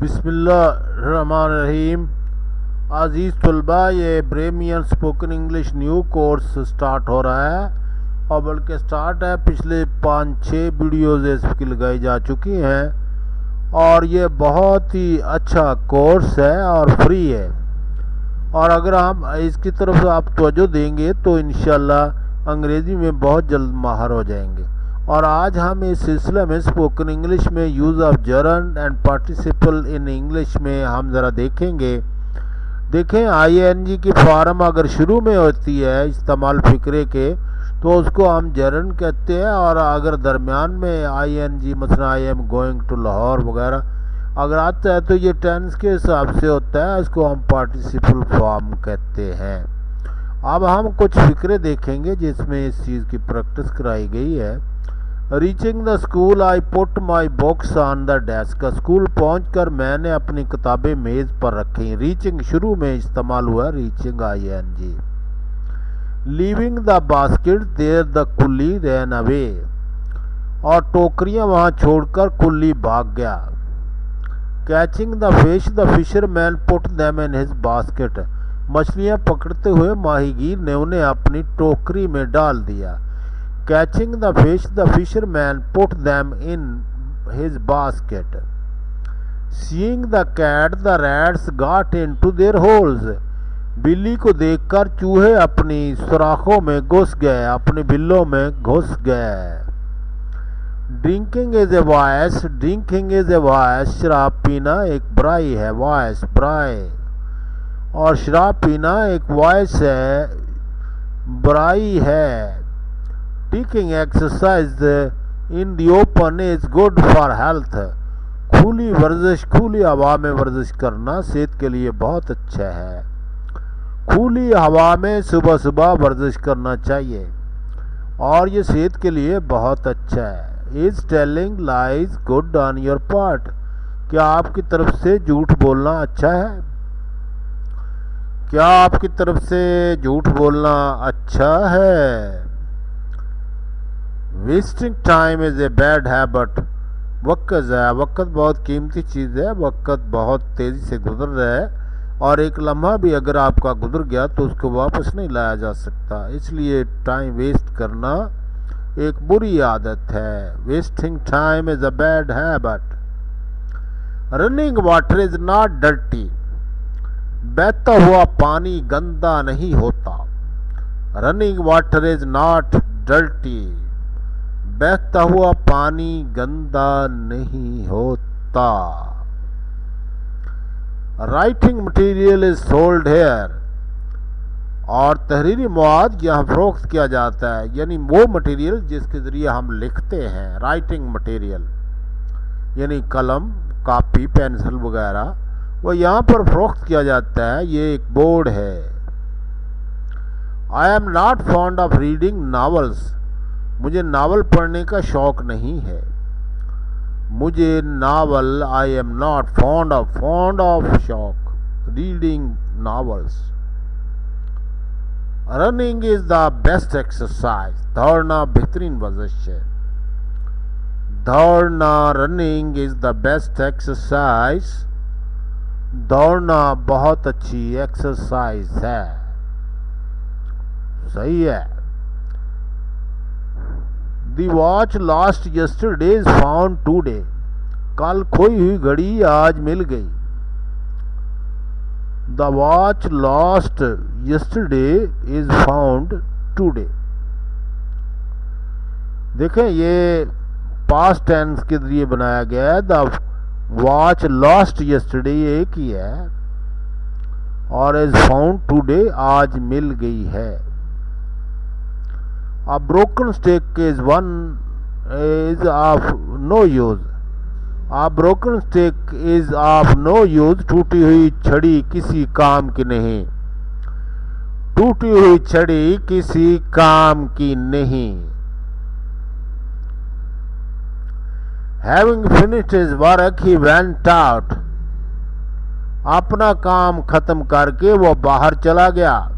बिस्मिल्लाहिर्रहमानिर्रहीम। अज़ीज़ तलबा, ये premier spoken English new course start हो रहा है और बल्कि स्टार्ट है, पिछले 5-6 वीडियोज़ इसकी लगाई जा चुकी हैं और ये बहुत ही अच्छा कोर्स है और फ्री है। और अगर हम इसकी तरफ आप तवज्जो देंगे तो इंशाल्लाह अंग्रेज़ी में बहुत जल्द माहिर हो जाएंगे। और आज हम इस सिलसिले में स्पोकन इंग्लिश में use of gerund and participle in English में हम ज़रा देखेंगे। देखें, आईएनजी की फॉर्म अगर शुरू में होती है इस्तेमाल फ़िक्रे के तो उसको हम जर्नड कहते हैं, और अगर दरमियान में आईएनजी मसलन I am going to Lahore वगैरह अगर आता है तो ये टेंस के हिसाब से होता है, इसको हम पार्टिसिपल फॉर्म कहते हैं। अब हम कुछ फ़िक्रे देखेंगे जिसमें इस चीज़ की प्रैक्टिस कराई गई है। Reaching the school I put my books on the desk. School पहुंचकर मैंने अपनी किताबें मेज़ पर रखी। रीचिंग शुरू में इस्तेमाल हुआ, reaching I N G. Leaving the basket there the coolie ran away. और टोकरियां वहां छोड़कर कुल्ली भाग गया। Catching the fish, the fisherman put them in his basket. मछलियां पकड़ते हुए माहीगीर ने उन्हें अपनी टोकरी में डाल दिया। Catching the fish, the fisherman put them in his basket. Seeing the cat, the rats got into their holes. बिल्ली को देखकर चूहे अपनी सुराखों में घुस गए, अपने बिल्लों में घुस गए। Drinking is a voice, drinking is a voice. शराब पीना एक बुराई है, वॉइस बुराई। और शराब पीना एक वॉइस है, बुराई है। Taking exercise in the open is good for health. खुली वर्जिश, खुली हवा में वर्जिश करना सेहत के लिए बहुत अच्छा है। खुली हवा में सुबह सुबह वर्जिश करना चाहिए और ये सेहत के लिए बहुत अच्छा है। Is telling lies good on your part. क्या आपकी तरफ से झूठ बोलना अच्छा है? क्या आपकी तरफ से झूठ बोलना अच्छा है? Wasting time is a bad habit. वक्त बहुत कीमती चीज़ है, वक्त बहुत तेज़ी से गुजर रहा है और एक लम्हा भी अगर आपका गुजर गया तो उसको वापस नहीं लाया जा सकता, इसलिए टाइम वेस्ट करना एक बुरी आदत है। Wasting time is a bad habit. Running water is not dirty. बहता हुआ पानी गंदा नहीं होता। Running water is not dirty. बहता हुआ पानी गंदा नहीं होता। Writing material is sold here. और तहरीरी मवाद यहाँ फरोख्त किया जाता है, यानी वो मटेरियल जिसके ज़रिए हम लिखते हैं। राइटिंग मटेरियल यानी कलम, कापी, पेंसिल वगैरह, वो यहाँ पर फरोख्त किया जाता है। ये एक बोर्ड है। I am not fond of reading novels. मुझे नावल पढ़ने का शौक़ नहीं है। मुझे novel, I am not fond of शौक़, reading novels. Running is the best exercise. दौड़ना बेहतरीन वर्जिश है। दौड़ना, running is the best exercise. दौड़ना बहुत अच्छी एक्सरसाइज है। सही है। The watch lost yesterday is found today. कल खोई हुई घड़ी आज मिल गई। The watch lost yesterday is found today। देखें, ये पास्ट टेंस के जरिए बनाया गया है। द वॉच लॉस्ट yesterday ये एक ही है और इज फाउंड टुडे आज मिल गई है। A broken stick is of no use। A broken stick is of no use। टूटी हुई छड़ी किसी काम की नहीं। टूटी हुई छड़ी किसी काम की नहीं। Having finished his work he went out। अपना काम खत्म करके वो बाहर चला गया।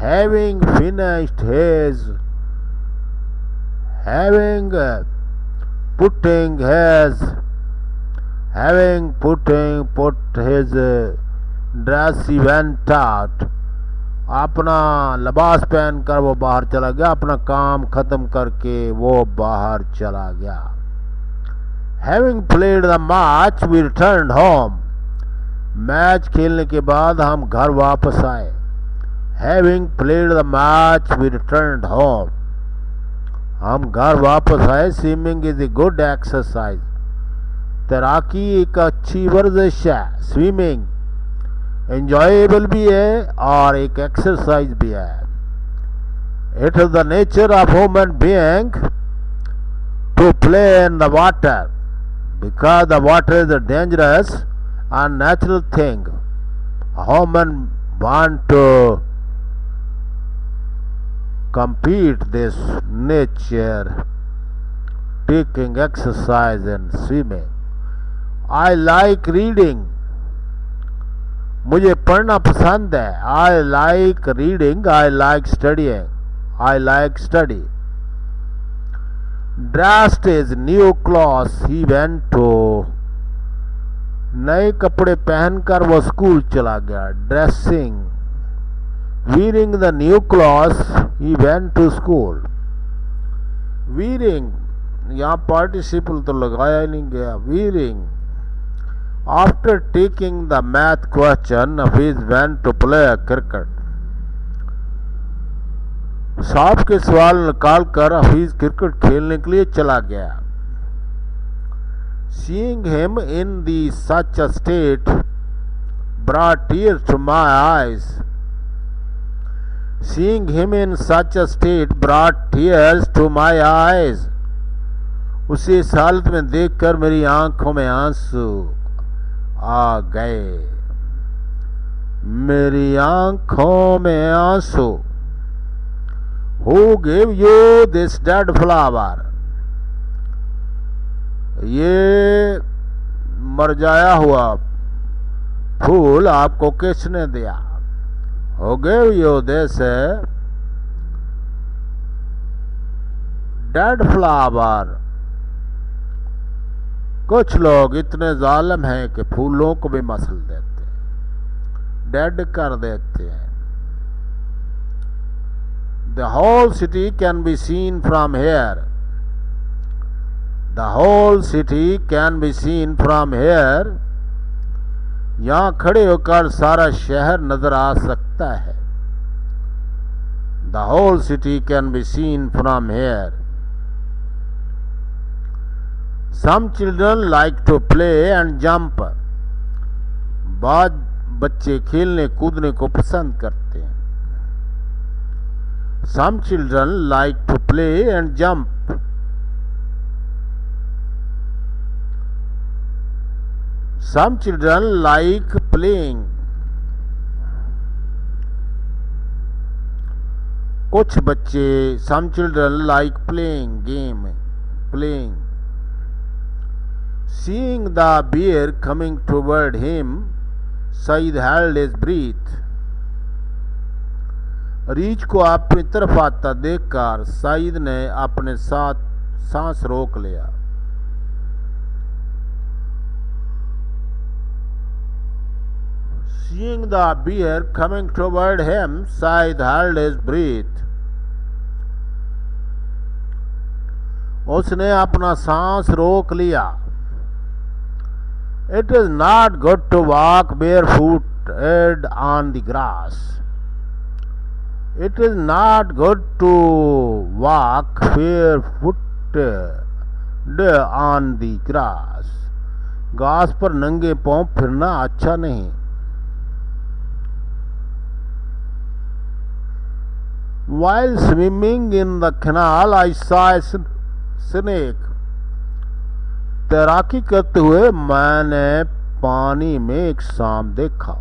Having finished his, having putting his, Having put his dress, he went out. अपना लिबास पहनकर वो बाहर चला गया, अपना काम खत्म करके वो बाहर चला गया. Having played the match, we returned home. Match खेलने के बाद हम घर वापस आए. Having played the match, we returned home. हम घर वापस आए. Swimming is a good exercise. तैराकी एक अच्छी वर्जिश है. Swimming enjoyable भी है और एक एक्सरसाइज भी है. It is the nature of human being to play in the water because the water is a dangerous and natural thing. A human want to compete this nature, taking exercise and swimming. I like reading. मुझे पढ़ना पसंद है. I like reading. I like studying. I like study. Dressed his new clothes. He went to. नए कपड़े पहनकर वो school चला गया. Dressing. Wearing the new clothes. He went to school. Wearing. यहाँ पार्टिसिपल तो लगाया ही नहीं गया. Wearing. After taking the math question, Hafiz went to play cricket. साहब के सवाल निकाल कर हफीज क्रिकेट खेलने के लिए चला गया. Seeing him in the such a state brought tears to my eyes. Seeing him in such a state brought tears to my eyes. उसे इस हालत में देखकर मेरी आंखों में आंसू आ गए. मेरी आंखों में आंसू. Who gave you this dead flower? ये मरजाया हुआ फूल आपको किसने दिया? Who gave you this dead flower? कुछ लोग इतने जालिम हैं कि फूलों को भी मसल देते हैं, डेड कर देते हैं. The whole city can be seen from here. The whole city can be seen from here. यहाँ खड़े होकर सारा शहर नजर आ सकता है. The whole city can be seen from here. Some children like to play and jump. बाद बच्चे खेलने कूदने को पसंद करते हैं. Some children like to play and jump. Some children like playing. कुछ बच्चे some children like playing game. Playing. Seeing the bear coming toward him, Said held his breath. रीछ को अपनी तरफ आता देखकर सईद ने अपने साथ सांस रोक लिया. Seeing the bear coming toward him, Said held his breath. उसने अपना सांस रोक लिया. It is not good to walk barefooted on the grass. It is not good to walk barefooted on the grass. घास पर नंगे पांव फिरना अच्छा नहीं. While swimming in the canal, I saw a snake. तैराकी करते हुए मैंने पानी में एक सांप देखा.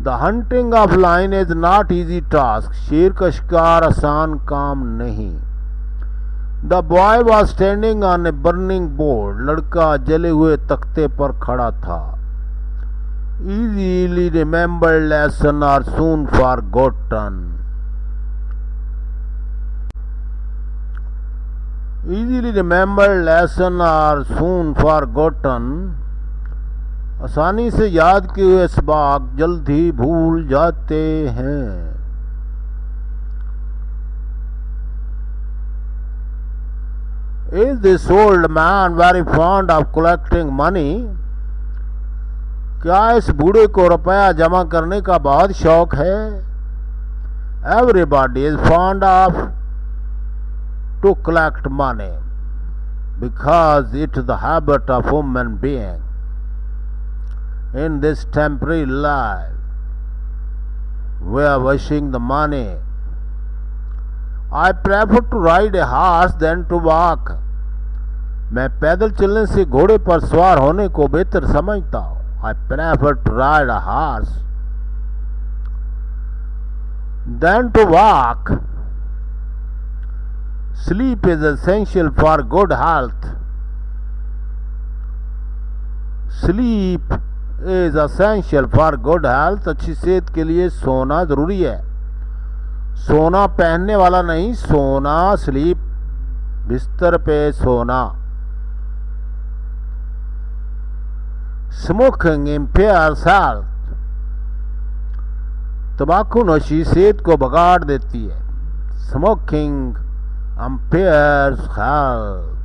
The hunting of lion is not easy task. शेर का शिकार आसान काम नहीं. The boy was standing on a burning board. लड़का जले हुए तख्ते पर खड़ा था. Easily remembered lesson are soon forgotten. easily remembered lesson are soon forgotten. आसानी से याद किए हुए सबक जल्द ही भूल जाते हैं. Is this old man very fond of collecting money? क्या इस बूढ़े को रुपया जमा करने का बहुत शौक है? Everybody is fond of to collect money because it is the habit of human being in this temporary life. We are wishing the money. I prefer to ride a horse than to walk. मैं पैदल चलने से घोड़े पर सवार होने को बेहतर समझता हूँ. I prefer to ride a horse than to walk. Sleep is essential for good health. Sleep is essential for good health. अच्छी सेहत के लिए सोना जरूरी है. सोना पहनने वाला नहीं, सोना स्लीप, बिस्तर पे सोना. Smoking impairs health. तंबाकू नोशी सेहत को बिगाड़ देती है. Smoking impairs health.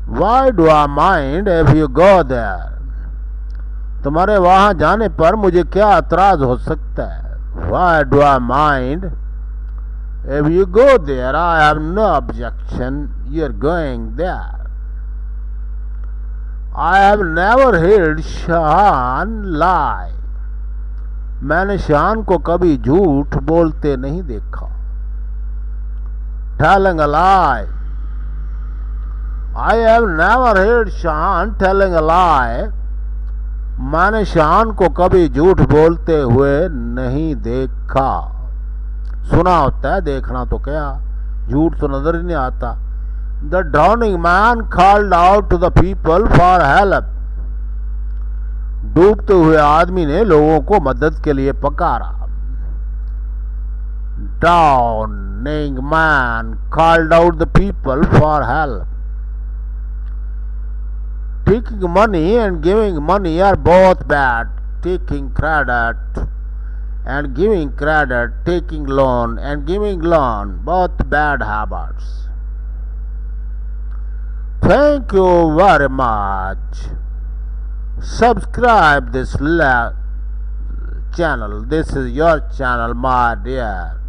Why do I mind if you go there? तुम्हारे वहां जाने पर मुझे क्या एतराज हो सकता है? Why do I mind if you go there? I have no objection. You're going there. I have never heard शान lie. मैंने शान को कभी झूठ बोलते नहीं देखा. Telling a lie. I have never heard शान telling a lie. मैंने शान को कभी झूठ बोलते हुए नहीं देखा. सुना होता है, देखना तो क्या, झूठ तो नजर ही नहीं आता. The drowning man called out to the people for help. डूबते हुए आदमी ने लोगों को मदद के लिए पुकारा. Drowning man called out the people for help. Taking money and giving money are both bad. Taking credit and giving credit, taking loan and giving loan, both bad habits. Thank you very much. Subscribe this channel. This is your channel, my dear.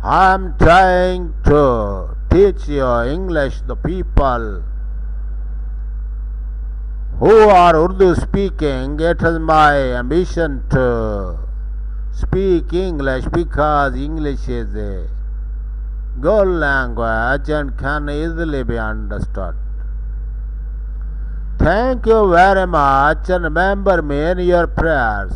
I am trying to teach you English, the people who are Urdu speaking. It is my ambition to speak English because English is a good language and can easily be understood. Thank you very much and remember me in your prayers.